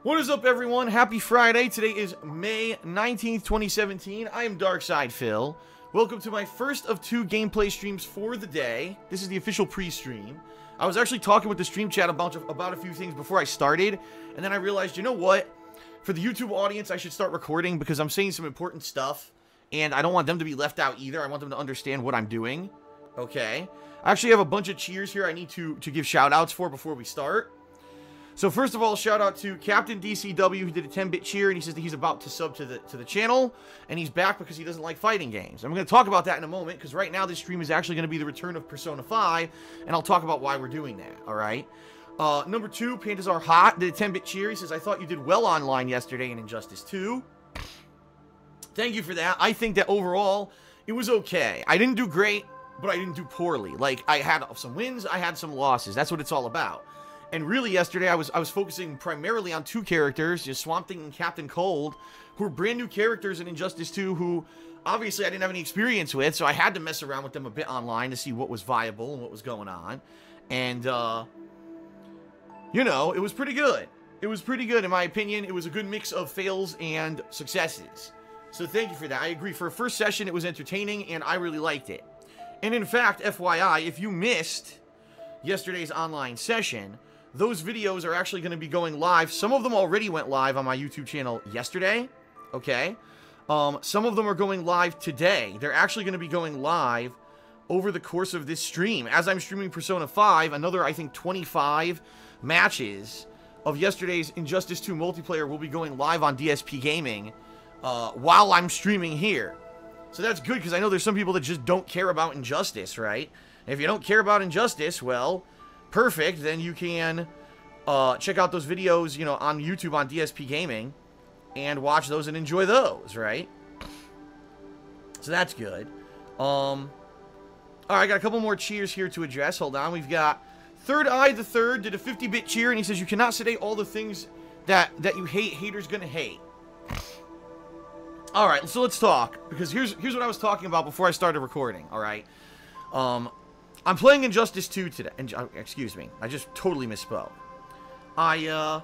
What is up, everyone? Happy Friday. Today is May 19th, 2017. I am Darkside Phil. Welcome to my first of 2 gameplay streams for the day. This is the official pre-stream. I was actually talking with the stream chat about a few things before I started, and then I realized, you know what? For the YouTube audience, I should start recording because I'm saying some important stuff, and I don't want them to be left out either. I want them to understand what I'm doing. Okay? I actually have a bunch of cheers here I need to give shout-outs for before we start. So first of all, shout out to Captain DCW, who did a 10-bit cheer, and he says that he's about to sub to the channel, and he's back because he doesn't like fighting games. I'm going to talk about that in a moment, because right now this stream is actually going to be the return of Persona 5, and I'll talk about why we're doing that, alright? Number 2, Pantazar Hot did a 10-bit cheer. He says, I thought you did well online yesterday in Injustice 2. Thank you for that. I think that overall, it was okay. I didn't do great, but I didn't do poorly. Like, I had some wins, I had some losses. That's what it's all about. And really, yesterday, I was focusing primarily on 2 characters, just Swamp Thing and Captain Cold, who are brand new characters in Injustice 2, who, obviously, I didn't have any experience with, so I had to mess around with them a bit online to see what was viable and what was going on. And, you know, it was pretty good. It was pretty good, in my opinion. It was a good mix of fails and successes. So thank you for that. I agree. For a first session, it was entertaining, and I really liked it. And in fact, FYI, if you missed yesterday's online session, those videos are actually going to be going live. Some of them already went live on my YouTube channel yesterday, okay? Some of them are going live today. They're actually going to be going live over the course of this stream. As I'm streaming Persona 5, another, I think, 25 matches of yesterday's Injustice 2 multiplayer will be going live on DSPGaming while I'm streaming here. So that's good, because I know there's some people that just don't care about Injustice, right? And if you don't care about Injustice, well, perfect, then you can check out those videos, you know, on YouTube on DSPGaming and watch those and enjoy those, right? So that's good. Alright, I got a couple more cheers here to address. Hold on. We've got Third Eye the Third did a 50-bit cheer, and he says, you cannot say all the things that you hate, haters gonna hate. Alright, so let's talk, because here's what I was talking about before I started recording, alright? I'm playing Injustice 2 today. Excuse me. I just totally misspoke. I'm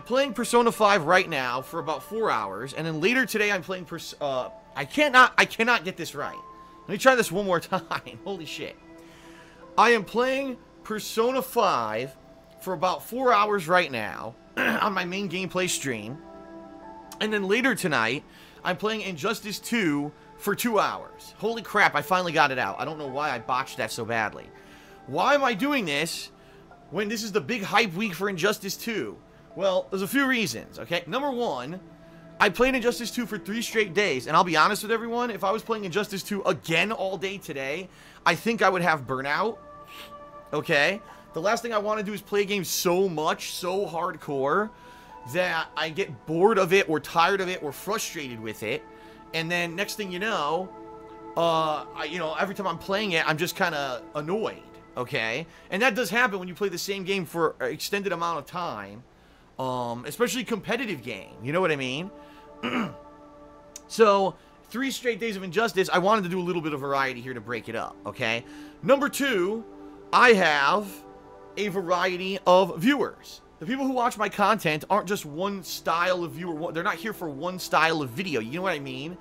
playing Persona 5 right now for about 4 hours, and then later today I'm playing I cannot get this right. Let me try this one more time. Holy shit. I am playing Persona 5 for about 4 hours right now on my main gameplay stream. And then later tonight, I'm playing Injustice 2 for 2 hours. Holy crap, I finally got it out. I don't know why I botched that so badly. Why am I doing this when this is the big hype week for Injustice 2? Well, there's a few reasons, okay? Number 1, I played Injustice 2 for 3 straight days, and I'll be honest with everyone, if I was playing Injustice 2 again all day today, I think I would have burnout, okay? The last thing I want to do is play a game so much, so hardcore, that I get bored of it, or tired of it, or frustrated with it. And then next thing you know, every time I'm playing it, I'm just kind of annoyed, okay? And that does happen when you play the same game for an extended amount of time, especially competitive game, you know what I mean? So, 3 straight days of Injustice, I wanted to do a little bit of variety here to break it up, okay? Number 2, I have a variety of viewers. The people who watch my content aren't just one style of viewer. They're not here for one style of video. You know what I mean?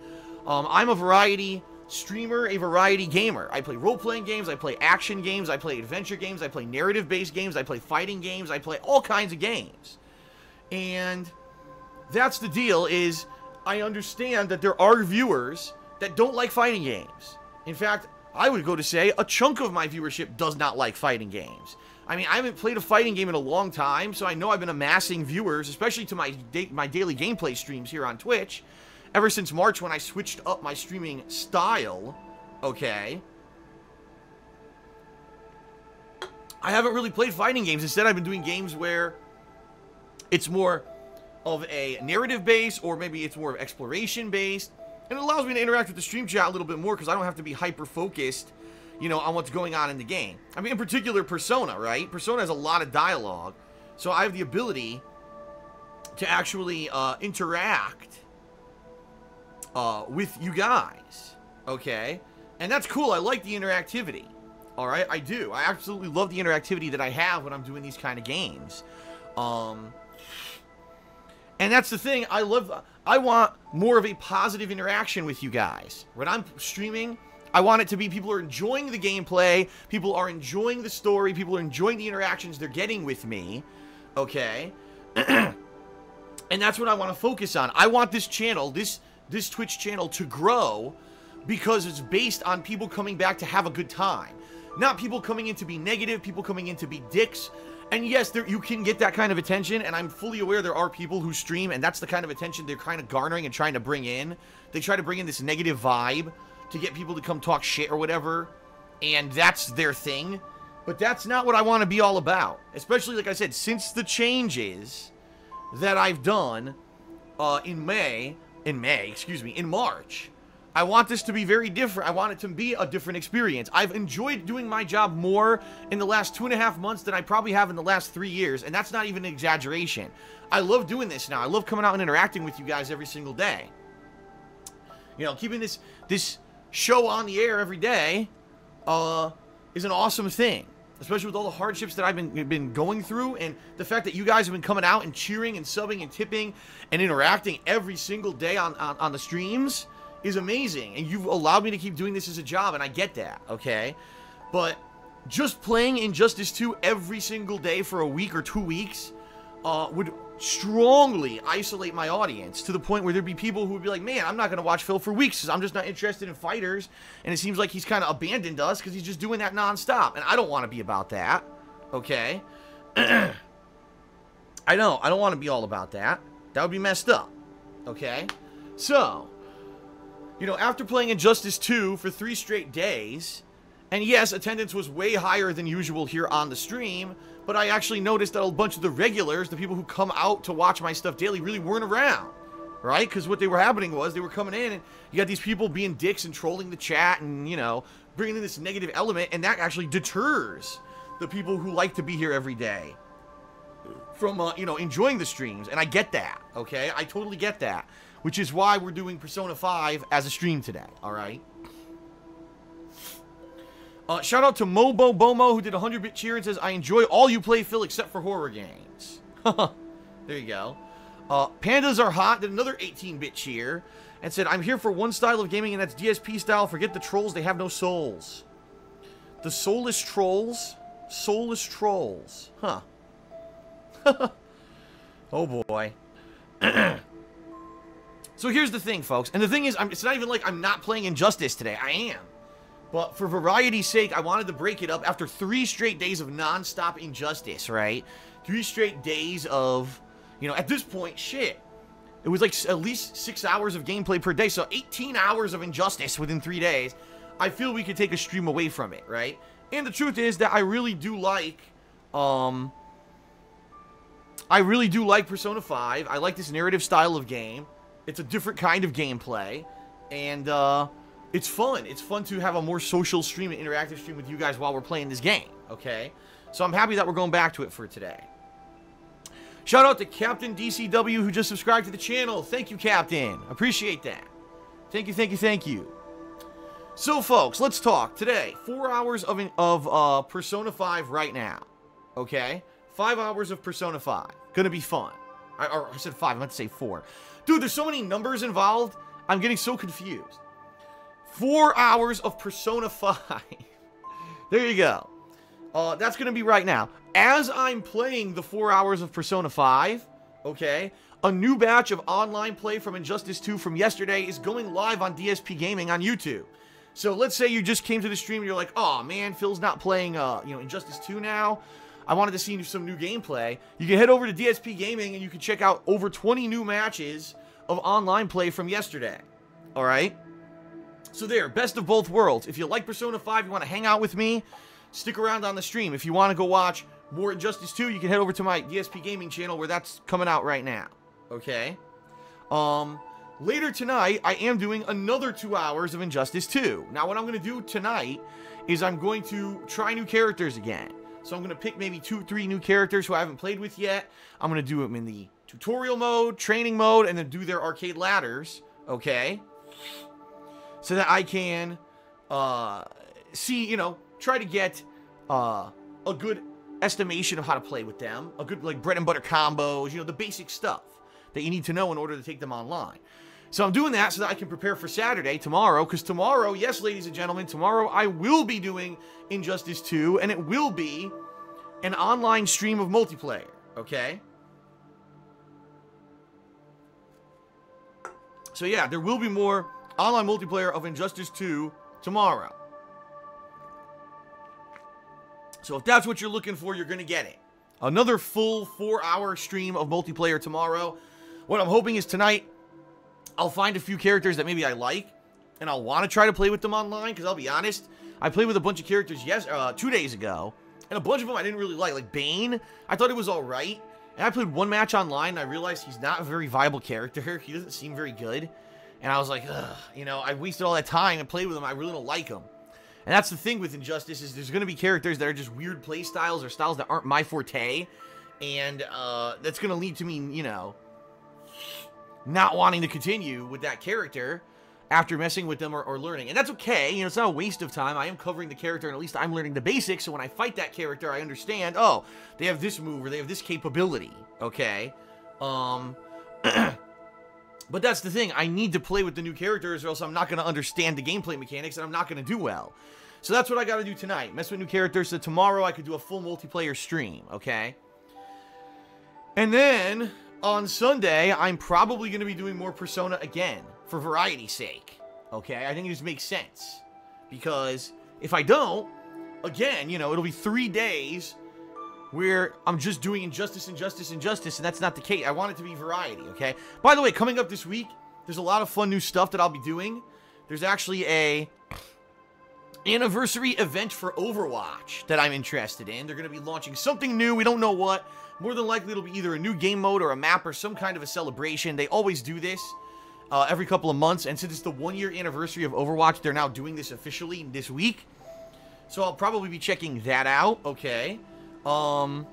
I'm a variety streamer, a variety gamer. I play role-playing games. I play action games. I play adventure games. I play narrative-based games. I play fighting games. I play all kinds of games. And that's the deal, is I understand that there are viewers that don't like fighting games. In fact, I would go to say a chunk of my viewership does not like fighting games. I mean, I haven't played a fighting game in a long time, so I know I've been amassing viewers, especially to my daily gameplay streams here on Twitch, ever since March when I switched up my streaming style, okay? I haven't really played fighting games. Instead, I've been doing games where it's more of a narrative base, or maybe it's more of exploration based, and it allows me to interact with the stream chat a little bit more, because I don't have to be hyper-focused, you know, on what's going on in the game. I mean, in particular, Persona, right? Persona has a lot of dialogue, so I have the ability to actually interact with you guys, okay? And that's cool. I like the interactivity, all right? I do. I absolutely love the interactivity that I have when I'm doing these kind of games. And that's the thing. I want more of a positive interaction with you guys. When I'm streaming, I want it to be people are enjoying the gameplay, people are enjoying the story, people are enjoying the interactions they're getting with me, okay? And that's what I want to focus on. I want this channel, this Twitch channel to grow because it's based on people coming back to have a good time. Not people coming in to be negative, people coming in to be dicks. And yes, you can get that kind of attention, and I'm fully aware there are people who stream, and that's the kind of attention they're kind of garnering and trying to bring in. They try to bring in this negative vibe to get people to come talk shit or whatever, and that's their thing. But that's not what I want to be all about. Especially, like I said, since the changes that I've done in March, I want this to be very different. I want it to be a different experience. I've enjoyed doing my job more in the last 2.5 months than I probably have in the last 3 years, and that's not even an exaggeration. I love doing this now. I love coming out and interacting with you guys every single day. You know, keeping this show on the air every day is an awesome thing, especially with all the hardships that I've been going through, and the fact that you guys have been coming out and cheering and subbing and tipping and interacting every single day on the streams is amazing, and you've allowed me to keep doing this as a job, and I get that, okay? But just playing Injustice 2 every single day for a week or 2 weeks would strongly isolate my audience to the point where there'd be people who would be like, man, I'm not going to watch Phil for weeks because I'm just not interested in fighters, and it seems like he's kind of abandoned us because he's just doing that nonstop, and I don't want to be about that, okay? I don't want to be all about that. That would be messed up, okay? So, you know, after playing Injustice 2 for 3 straight days, and yes, attendance was way higher than usual here on the stream, but I actually noticed that a bunch of the regulars, the people who come out to watch my stuff daily, really weren't around, right? Because what they were happening was they were coming in, and you got these people being dicks and trolling the chat and, you know, bringing in this negative element, and that actually deters the people who like to be here every day from, you know, enjoying the streams, and I get that, okay? I totally get that. Which is why we're doing Persona 5 as a stream today, alright? Shout out to Mobo Bomo, who did a 100-bit cheer and says, I enjoy all you play, Phil, except for horror games. There you go. Pandas Are Hot did another 18-bit cheer and said, I'm here for one style of gaming, and that's DSP style. Forget the trolls, they have no souls. The soulless trolls? Soulless trolls. Huh. Oh, boy. So here's the thing, folks. And the thing is, it's not even like I'm not playing Injustice today. I am. But for variety's sake, I wanted to break it up after 3 straight days of non-stop Injustice, right? 3 straight days of, you know, at this point, shit. It was like at least 6 hours of gameplay per day. So 18 hours of Injustice within 3 days. I feel we could take a stream away from it, right? And the truth is that I really do like, Persona 5. I like this narrative style of game. It's a different kind of gameplay, and it's fun. It's fun to have a more social stream, an interactive stream with you guys while we're playing this game, okay? So I'm happy that we're going back to it for today. Shout out to Captain DCW, who just subscribed to the channel. Thank you, Captain. Appreciate that. Thank you, thank you, thank you. So, folks, let's talk. Today, 4 hours of Persona 5 right now, okay? 5 hours of Persona 5. Gonna be fun. I said 5, I meant to say 4. Dude, there's so many numbers involved, I'm getting so confused. 4 hours of Persona 5. There you go. That's going to be right now. As I'm playing the 4 hours of Persona 5, okay, a new batch of online play from Injustice 2 from yesterday is going live on DSPGaming on YouTube. So let's say you just came to the stream and you're like, oh man, Phil's not playing, Injustice 2 now. I wanted to see some new gameplay. You can head over to DSPGaming and you can check out over 20 new matches of online play from yesterday. Alright? So there, best of both worlds. If you like Persona 5, you want to hang out with me, stick around on the stream. If you want to go watch more Injustice 2, you can head over to my DSPGaming channel where that's coming out right now. Okay? Later tonight, I am doing another 2 hours of Injustice 2. Now, what I'm going to do tonight is I'm going to try new characters again. So I'm going to pick maybe 2-3 new characters who I haven't played with yet. I'm going to do them in the tutorial mode, training mode, and then do their arcade ladders, okay? So that I can see, try to get a good estimation of how to play with them. A good, bread and butter combos, the basic stuff. that you need to know in order to take them online. So I'm doing that so that I can prepare for Saturday, tomorrow, because tomorrow, yes, ladies and gentlemen, tomorrow I will be doing Injustice 2, and it will be an online stream of multiplayer, okay? So yeah, there will be more online multiplayer of Injustice 2 tomorrow. So if that's what you're looking for, you're going to get it. Another full 4-hour stream of multiplayer tomorrow. What I'm hoping is tonight, I'll find a few characters that maybe I like, and I'll want to try to play with them online, because I'll be honest, I played with a bunch of characters 2 days ago, and a bunch of them I didn't really like Bane, I thought it was alright, and I played one match online, and I realized he's not a very viable character, he doesn't seem very good, and I was like, ugh, you know, I wasted all that time and played with him, I really don't like him. And that's the thing with Injustice, is there's going to be characters that are just weird play styles, or styles that aren't my forte, and that's going to lead to me, you know, not wanting to continue with that character after messing with them or learning. And that's okay, you know, it's not a waste of time. I am covering the character, and at least I'm learning the basics, so when I fight that character, I understand, oh, they have this move, or they have this capability, okay? But that's the thing, I need to play with the new characters, or else I'm not going to understand the gameplay mechanics, and I'm not going to do well. So that's what I got to do tonight, mess with new characters, so tomorrow I could do a full multiplayer stream, okay? And then on Sunday, I'm probably going to be doing more Persona again, for variety's sake, okay? I think it just makes sense, because if I don't, again, you know, it'll be 3 days where I'm just doing Injustice, Injustice, Injustice, and that's not the case. I want it to be variety, okay? By the way, coming up this week, there's a lot of fun new stuff that I'll be doing. There's actually a anniversary event for Overwatch that I'm interested in. They're going to be launching something new. We don't know what. More than likely, it'll be either a new game mode or a map or some kind of a celebration. They always do this every couple of months. And since it's the 1-year anniversary of Overwatch, they're now doing this officially this week. So I'll probably be checking that out. Okay. I'll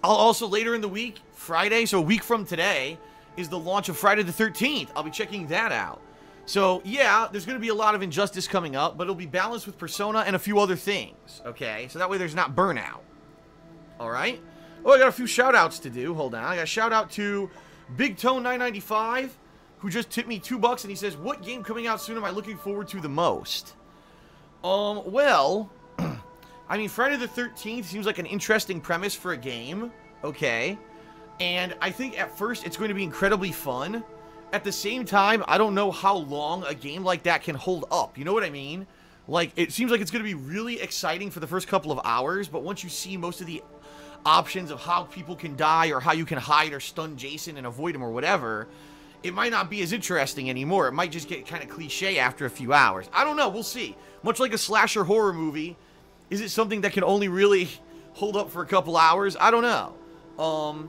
also, later in the week, Friday, so a week from today, is the launch of Friday the 13th. I'll be checking that out. So, yeah, there's going to be a lot of Injustice coming up, but it'll be balanced with Persona and a few other things. Okay. So that way there's not burnout. Alright. Oh, I got a few shout-outs to do. Hold on. I got a shout-out to Big Tone 995, who just tipped me $2, and he says, what game coming out soon am I looking forward to the most? Well, I mean, Friday the 13th seems like an interesting premise for a game. Okay. And I think at first it's going to be incredibly fun. At the same time, I don't know how long a game like that can hold up. You know what I mean? Like, it seems like it's going to be really exciting for the first couple of hours, but once you see most of the options of how people can die, or how you can hide or stun Jason and avoid him or whatever, it might not be as interesting anymore. It might just get kind of cliche after a few hours. I don't know. We'll see. Much like a slasher horror movie, is it something that can only really hold up for a couple hours? I don't know.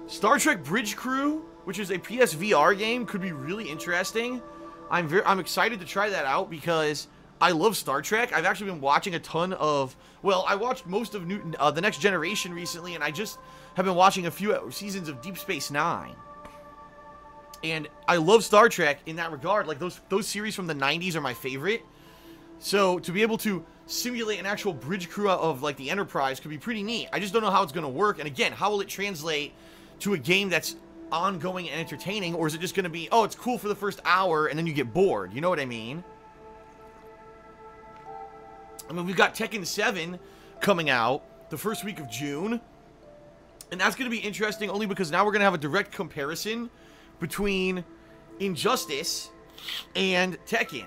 Star Trek Bridge Crew, which is a PSVR game, could be really interesting. I'm excited to try that out because I love Star Trek. I've actually been watching a ton of, well, I watched most of The Next Generation recently, and I just have been watching a few seasons of Deep Space Nine. And I love Star Trek in that regard. Like, those series from the 90s are my favorite. So, to be able to simulate an actual bridge crew of, like, the Enterprise could be pretty neat. I just don't know how it's going to work. And again, how will it translate to a game that's ongoing and entertaining? Or is it just going to be, oh, it's cool for the first hour, and then you get bored? You know what I mean? I mean, we've got Tekken 7 coming out the first week of June. And that's going to be interesting only because now we're going to have a direct comparison between Injustice and Tekken.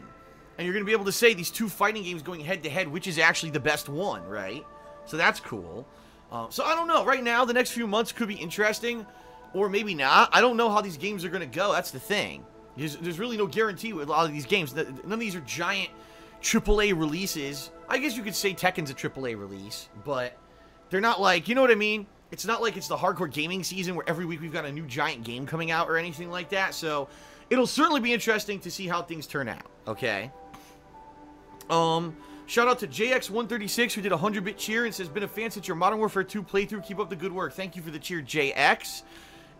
And you're going to be able to say these two fighting games going head-to-head, which is actually the best one, right? So that's cool. So I don't know. Right now, the next few months could be interesting, or maybe not. I don't know how these games are going to go. That's the thing. There's really no guarantee with a lot of these games. None of these are giant AAA releases. I guess you could say Tekken's a AAA release, but they're not like, you know what I mean? It's not like it's the hardcore gaming season where every week we've got a new giant game coming out or anything like that. So it'll certainly be interesting to see how things turn out. Okay. Shout out to JX136 who did a 100-bit cheer and says, been a fan since your Modern Warfare 2 playthrough. Keep up the good work. Thank you for the cheer, JX.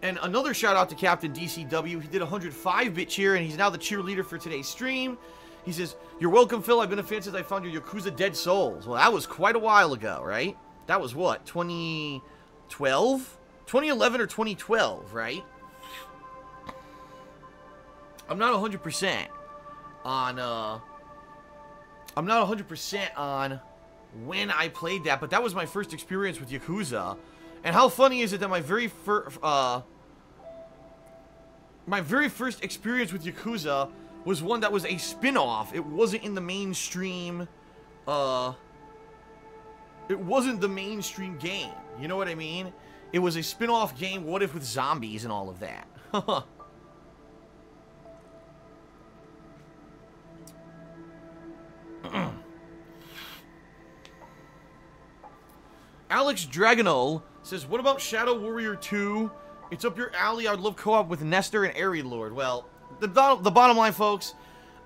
And another shout out to Captain DCW. He did a 105-bit cheer and he's now the cheerleader for today's stream. He says, you're welcome, Phil. I've been a fan since I found your Yakuza Dead Souls. Well, that was quite a while ago, right? That was what, 2012? 2011 or 2012, right? I'm not 100% on, I'm not 100% on when I played that, but that was my first experience with Yakuza. And how funny is it that my very first experience with Yakuza was one that was a spin-off. It wasn't in the mainstream, it wasn't the mainstream game. You know what I mean? It was a spin-off game, what if with zombies and all of that. Alex Dragonol says, what about Shadow Warrior 2? It's up your alley. I'd love co-op with Nestor and Airy Lord. Well, the bottom line, folks,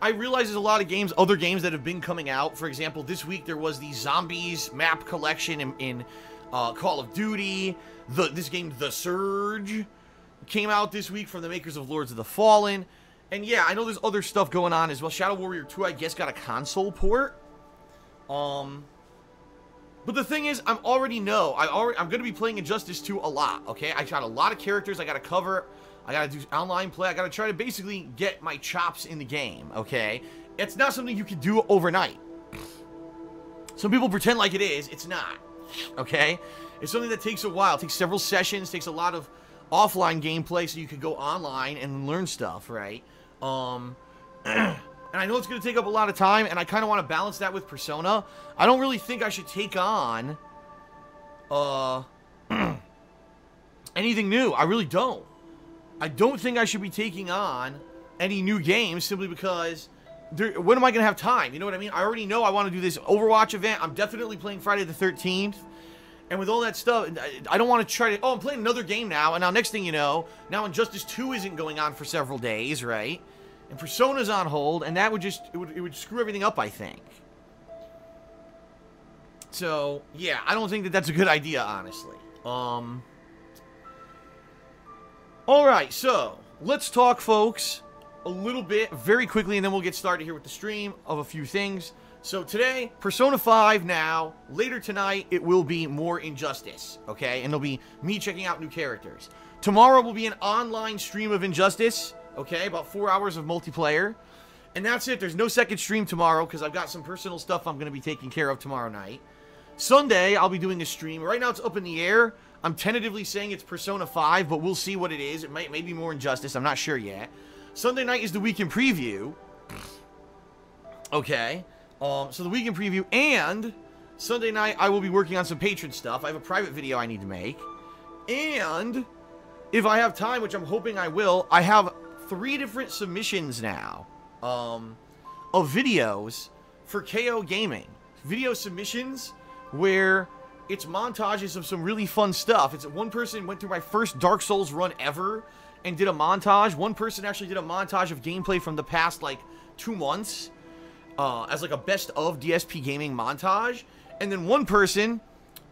I realize there's a lot of games, other games that have been coming out. For example, this week there was the Zombies map collection in Call of Duty. This game, The Surge, came out this week from the makers of Lords of the Fallen. And yeah, I know there's other stuff going on as well. Shadow Warrior 2, I guess, got a console port. But the thing is, I'm going to be playing Injustice 2 a lot, okay? I got a lot of characters I got to cover. I got to do online play. I got to try to basically get my chops in the game, okay? It's not something you can do overnight. Some people pretend like it is. It's not, okay? It's something that takes a while. It takes several sessions. Takes a lot of offline gameplay so you can go online and learn stuff, right? And I know it's going to take up a lot of time, and I kind of want to balance that with Persona. I don't really think I should take on anything new. I really don't. I don't think I should be taking on any new games simply because when am I going to have time? You know what I mean? I already know I want to do this Overwatch event. I'm definitely playing Friday the 13th. And with all that stuff, I don't want to try to... Oh, I'm playing another game now. And now next thing you know, now Injustice 2 isn't going on for several days, right? And Persona's on hold, and that would just... It would screw everything up, I think. So, yeah, I don't think that that's a good idea, honestly. Alright, so, let's talk, folks, a little bit, very quickly, and then we'll get started here with the stream of a few things. So, today, Persona 5 now. Later tonight, it will be more Injustice, okay? And it'll be me checking out new characters. Tomorrow will be an online stream of Injustice, okay? About 4 hours of multiplayer. And that's it. There's no second stream tomorrow because I've got some personal stuff I'm going to be taking care of tomorrow night. Sunday, I'll be doing a stream. Right now, it's up in the air. I'm tentatively saying it's Persona 5, but we'll see what it is. It may be more Injustice. I'm not sure yet. Sunday night is the weekend preview. Okay. So the weekend preview, and Sunday night, I will be working on some patron stuff. I have a private video I need to make. And if I have time, which I'm hoping I will, I have 3 different submissions now of videos for KO Gaming. Video submissions where it's montages of some really fun stuff. It's one person went through my first Dark Souls run ever and did a montage. One person actually did a montage of gameplay from the past, like, 2 months as, like, a best of DSPGaming montage. And then one person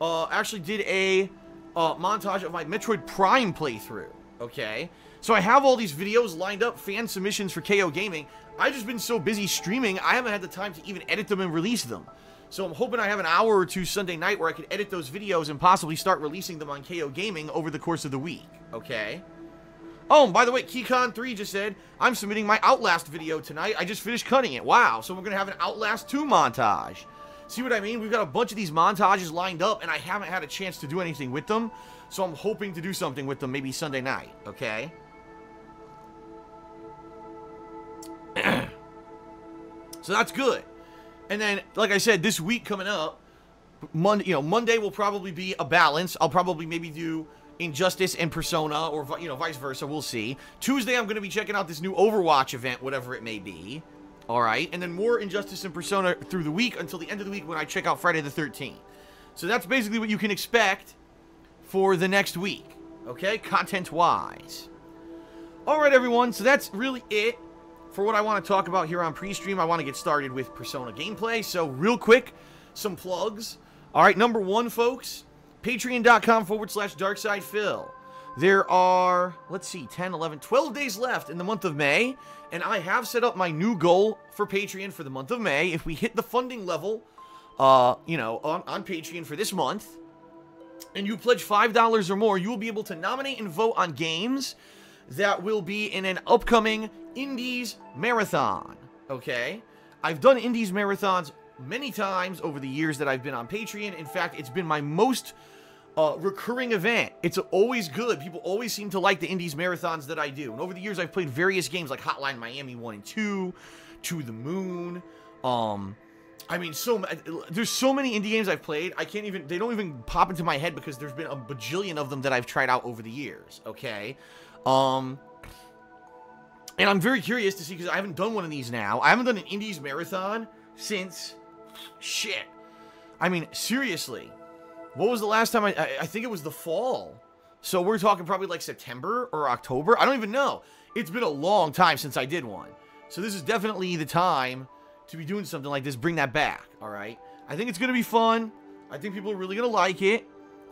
actually did a montage of my Metroid Prime playthrough, okay? So I have all these videos lined up, fan submissions for KO Gaming. I've just been so busy streaming, I haven't had the time to even edit them and release them. So I'm hoping I have an hour or two Sunday night where I can edit those videos and possibly start releasing them on KO Gaming over the course of the week, okay? Oh, and by the way, Keycon3 just said, I'm submitting my Outlast video tonight. I just finished cutting it. Wow, so we're going to have an Outlast 2 montage. See what I mean? We've got a bunch of these montages lined up, and I haven't had a chance to do anything with them. So I'm hoping to do something with them maybe Sunday night, okay? So that's good. And then, like I said, this week coming up, Monday will probably be a balance. I'll probably maybe do Injustice and Persona, or, vice versa. We'll see. Tuesday, I'm going to be checking out this new Overwatch event, whatever it may be. All right. And then more Injustice and Persona through the week until the end of the week when I check out Friday the 13th. So that's basically what you can expect for the next week. Okay? Content-wise. All right, everyone. So that's really it for what I want to talk about here on pre-stream. I want to get started with Persona gameplay. So real quick, some plugs. All right, number 1, folks, patreon.com/DarksidePhil. There are, let's see, 10, 11, 12 days left in the month of May, and I have set up my new goal for Patreon for the month of May. If we hit the funding level, on Patreon for this month, and you pledge $5 or more, you will be able to nominate and vote on games that will be in an upcoming Indies Marathon, okay? I've done Indies Marathons many times over the years that I've been on Patreon. In fact, it's been my most recurring event. It's always good. People always seem to like the Indies Marathons that I do. And over the years, I've played various games like Hotline Miami 1 and 2, To the Moon. I mean, there's so many indie games I've played. They don't even pop into my head because there's been a bajillion of them that I've tried out over the years, okay? And I'm very curious to see, because I haven't done one of these now. I haven't done an Indies Marathon since, shit. I mean, seriously. What was the last time I think it was the fall. So we're talking probably like September or October. I don't even know. It's been a long time since I did one. So this is definitely the time to be doing something like this. Bring that back, all right? I think it's going to be fun. I think people are really going to like it,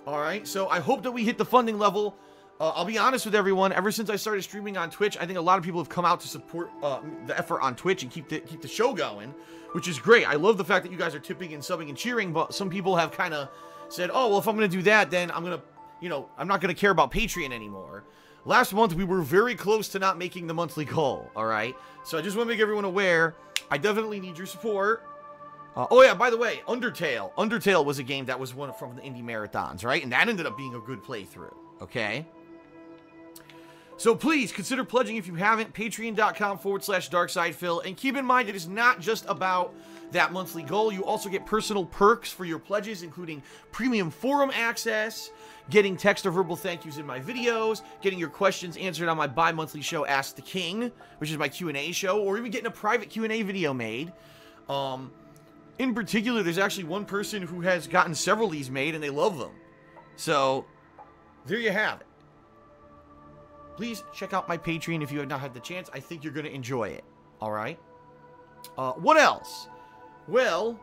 all right? So I hope that we hit the funding level. I'll be honest with everyone. Ever since I started streaming on Twitch, I think a lot of people have come out to support the effort on Twitch and keep the show going, which is great. I love the fact that you guys are tipping and subbing and cheering, but some people have kind of said, oh, well, if I'm going to do that, then I'm going to, you know, I'm not going to care about Patreon anymore. Last month, we were very close to not making the monthly goal, all right? So I just want to make everyone aware, I definitely need your support. Oh, yeah, by the way, Undertale. Undertale was a game that was one from the Indie Marathons, right? And that ended up being a good playthrough, okay? So please, consider pledging if you haven't. Patreon.com/DarksidePhil. And keep in mind, it is not just about that monthly goal. You also get personal perks for your pledges, including premium forum access, getting text or verbal thank yous in my videos, getting your questions answered on my bi-monthly show, Ask the King, which is my Q&A show, or even getting a private Q&A video made. In particular, there's actually one person who has gotten several of these made, and they love them. So, there you have it. Please check out my Patreon if you have not had the chance. I think you're going to enjoy it. All right? What else? Well,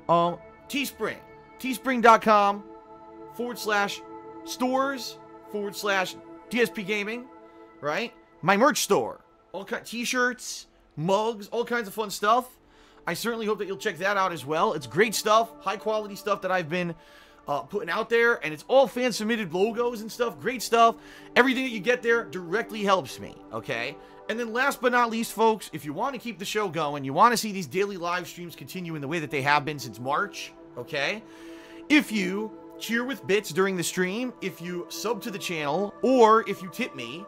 Teespring. Teespring.com/stores/DSPGaming, right? My merch store. All kinds t-shirts, mugs, all kinds of fun stuff. I certainly hope that you'll check that out as well. It's great stuff, high quality stuff that I've been putting out there, and it's all fan submitted logos and stuff. Great stuff. Everything that you get there directly helps me, okay? And then last but not least, folks, if you want to keep the show going, you want to see these daily live streams continue in the way that they have been since March, okay? If you cheer with bits during the stream, if you sub to the channel, or if you tip me,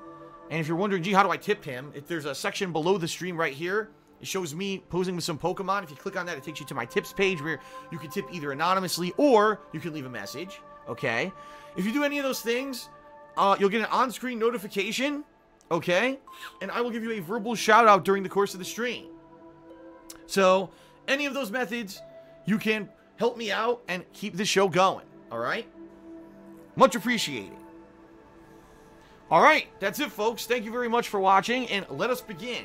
and if you're wondering, gee, how do I tip him? If there's a section below the stream right here, it shows me posing with some Pokemon. If you click on that, it takes you to my tips page where you can tip either anonymously or you can leave a message, okay? If you do any of those things, you'll get an on-screen notification, okay? And I will give you a verbal shout-out during the course of the stream. So, any of those methods, you can help me out and keep the show going, all right? Much appreciated. All right, that's it, folks. Thank you very much for watching, and let us begin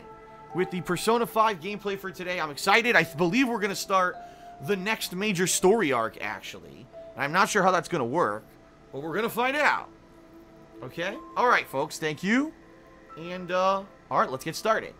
with the Persona 5 gameplay for today. I'm excited. I believe we're going to start the next major story arc, actually. I'm not sure how that's going to work, but we're going to find out. Okay? All right, folks. Thank you. And, all right, let's get started.